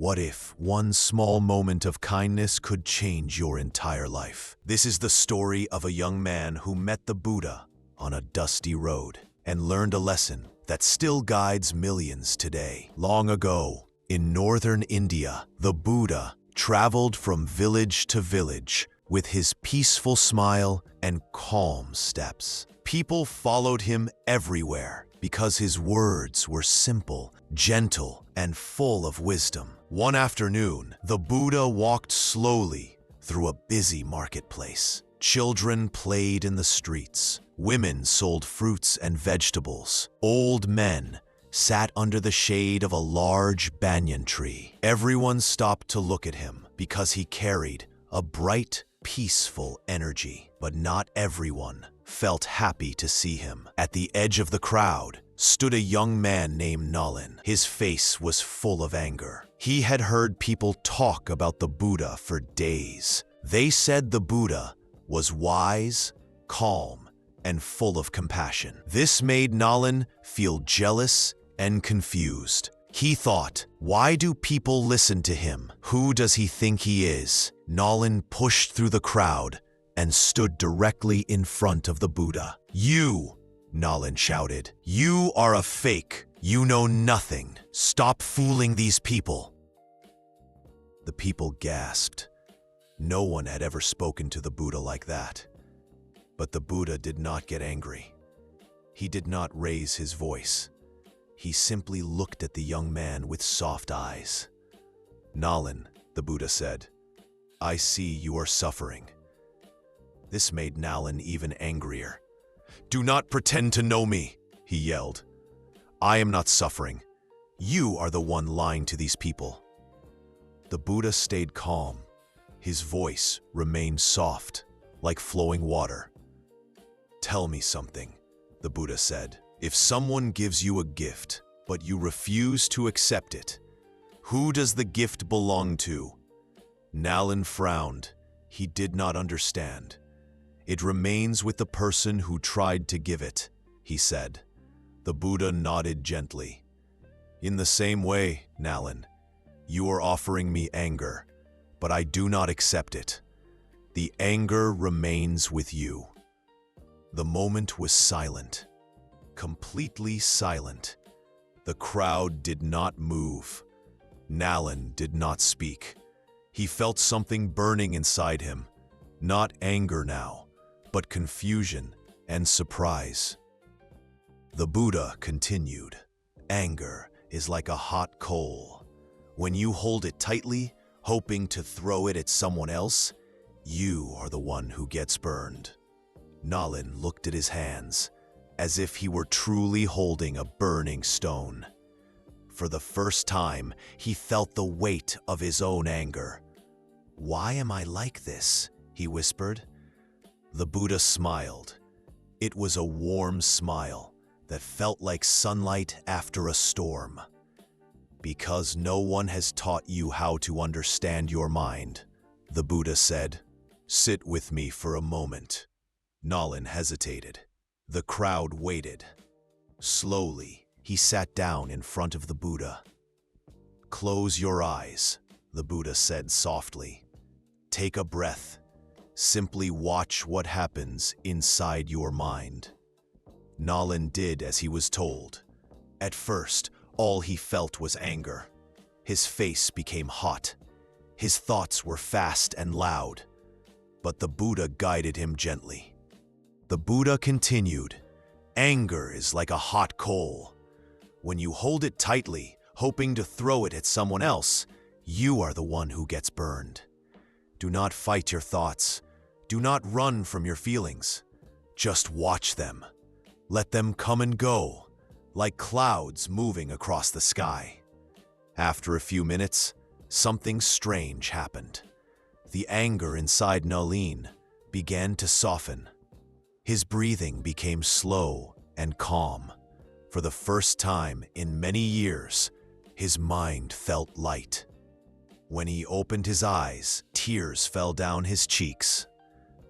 What if one small moment of kindness could change your entire life? This is the story of a young man who met the Buddha on a dusty road and learned a lesson that still guides millions today. Long ago, in northern India, the Buddha traveled from village to village with his peaceful smile and calm steps. People followed him everywhere because his words were simple, gentle, and full of wisdom. One afternoon, the Buddha walked slowly through a busy marketplace. Children played in the streets. Women sold fruits and vegetables. Old men sat under the shade of a large banyan tree. Everyone stopped to look at him because he carried a bright, peaceful energy. But not everyone felt happy to see him. At the edge of the crowd stood a young man named Nalin. His face was full of anger. He had heard people talk about the Buddha for days. They said the Buddha was wise, calm, and full of compassion. This made Nalin feel jealous and confused. He thought, why do people listen to him? Who does he think he is? Nalin pushed through the crowd and stood directly in front of the Buddha. "You," Nalin shouted, "you are a fake. You know nothing. Stop fooling these people." The people gasped. No one had ever spoken to the Buddha like that. But the Buddha did not get angry. He did not raise his voice. He simply looked at the young man with soft eyes. "Nalin," the Buddha said, "I see you are suffering." This made Nalin even angrier. "Do not pretend to know me," he yelled. "I am not suffering. You are the one lying to these people." The Buddha stayed calm. His voice remained soft, like flowing water. "Tell me something," the Buddha said. "If someone gives you a gift, but you refuse to accept it, who does the gift belong to?" Nalin frowned. He did not understand. "It remains with the person who tried to give it," he said. The Buddha nodded gently. "In the same way, Nalin, you are offering me anger, but I do not accept it. The anger remains with you." The moment was silent, completely silent. The crowd did not move. Nalin did not speak. He felt something burning inside him, not anger now, but confusion and surprise. The Buddha continued, "Anger is like a hot coal. When you hold it tightly, hoping to throw it at someone else, you are the one who gets burned." Nalin looked at his hands, as if he were truly holding a burning stone. For the first time, he felt the weight of his own anger. "Why am I like this?" he whispered. The Buddha smiled. It was a warm smile that felt like sunlight after a storm. "Because no one has taught you how to understand your mind," the Buddha said. "Sit with me for a moment." Nalin hesitated. The crowd waited. Slowly, he sat down in front of the Buddha. "Close your eyes," the Buddha said softly. "Take a breath. Simply watch what happens inside your mind." Nalin did as he was told. At first, all he felt was anger. His face became hot. His thoughts were fast and loud. But the Buddha guided him gently. The Buddha continued, "Anger is like a hot coal. When you hold it tightly, hoping to throw it at someone else, you are the one who gets burned. Do not fight your thoughts. Do not run from your feelings. Just watch them. Let them come and go, like clouds moving across the sky." After a few minutes, something strange happened. The anger inside Nalin began to soften. His breathing became slow and calm. For the first time in many years, his mind felt light. When he opened his eyes, tears fell down his cheeks.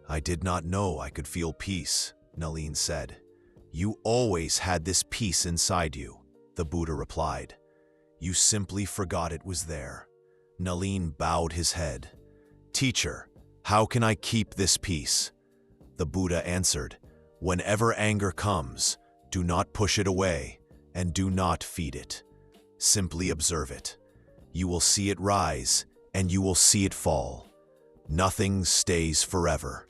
"I did not know I could feel peace," Nalin said. "You always had this peace inside you," the Buddha replied. "You simply forgot it was there." Nalin bowed his head. "Teacher, how can I keep this peace?" The Buddha answered, "Whenever anger comes, do not push it away and do not feed it. Simply observe it. You will see it rise and you will see it fall. Nothing stays forever."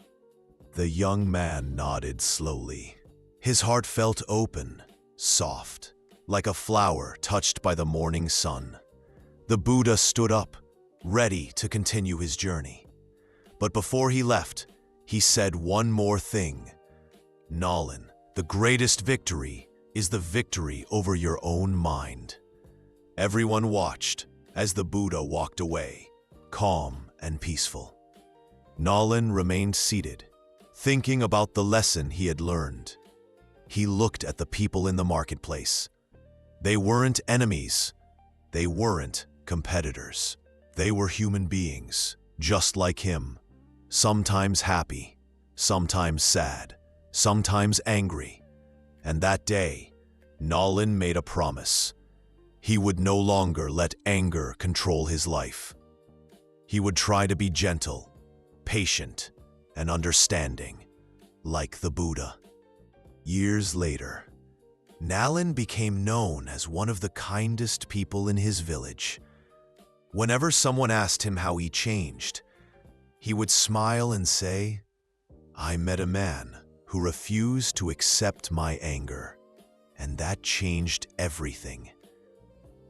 The young man nodded slowly. His heart felt open, soft, like a flower touched by the morning sun. The Buddha stood up, ready to continue his journey. But before he left, he said one more thing. "Nalin, the greatest victory is the victory over your own mind." Everyone watched as the Buddha walked away, calm and peaceful. Nalin remained seated, thinking about the lesson he had learned. He looked at the people in the marketplace. They weren't enemies. They weren't competitors. They were human beings, just like him, sometimes happy, sometimes sad, sometimes angry. And that day, Nalin made a promise. He would no longer let anger control his life. He would try to be gentle, patient, and understanding, like the Buddha. Years later, Nalin became known as one of the kindest people in his village. Whenever someone asked him how he changed, he would smile and say, "I met a man who refused to accept my anger, and that changed everything."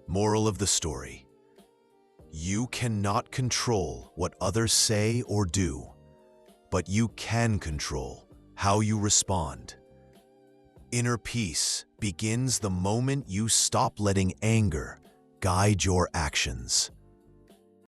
Moral of the story: you cannot control what others say or do, but you can control how you respond. Inner peace begins the moment you stop letting anger guide your actions.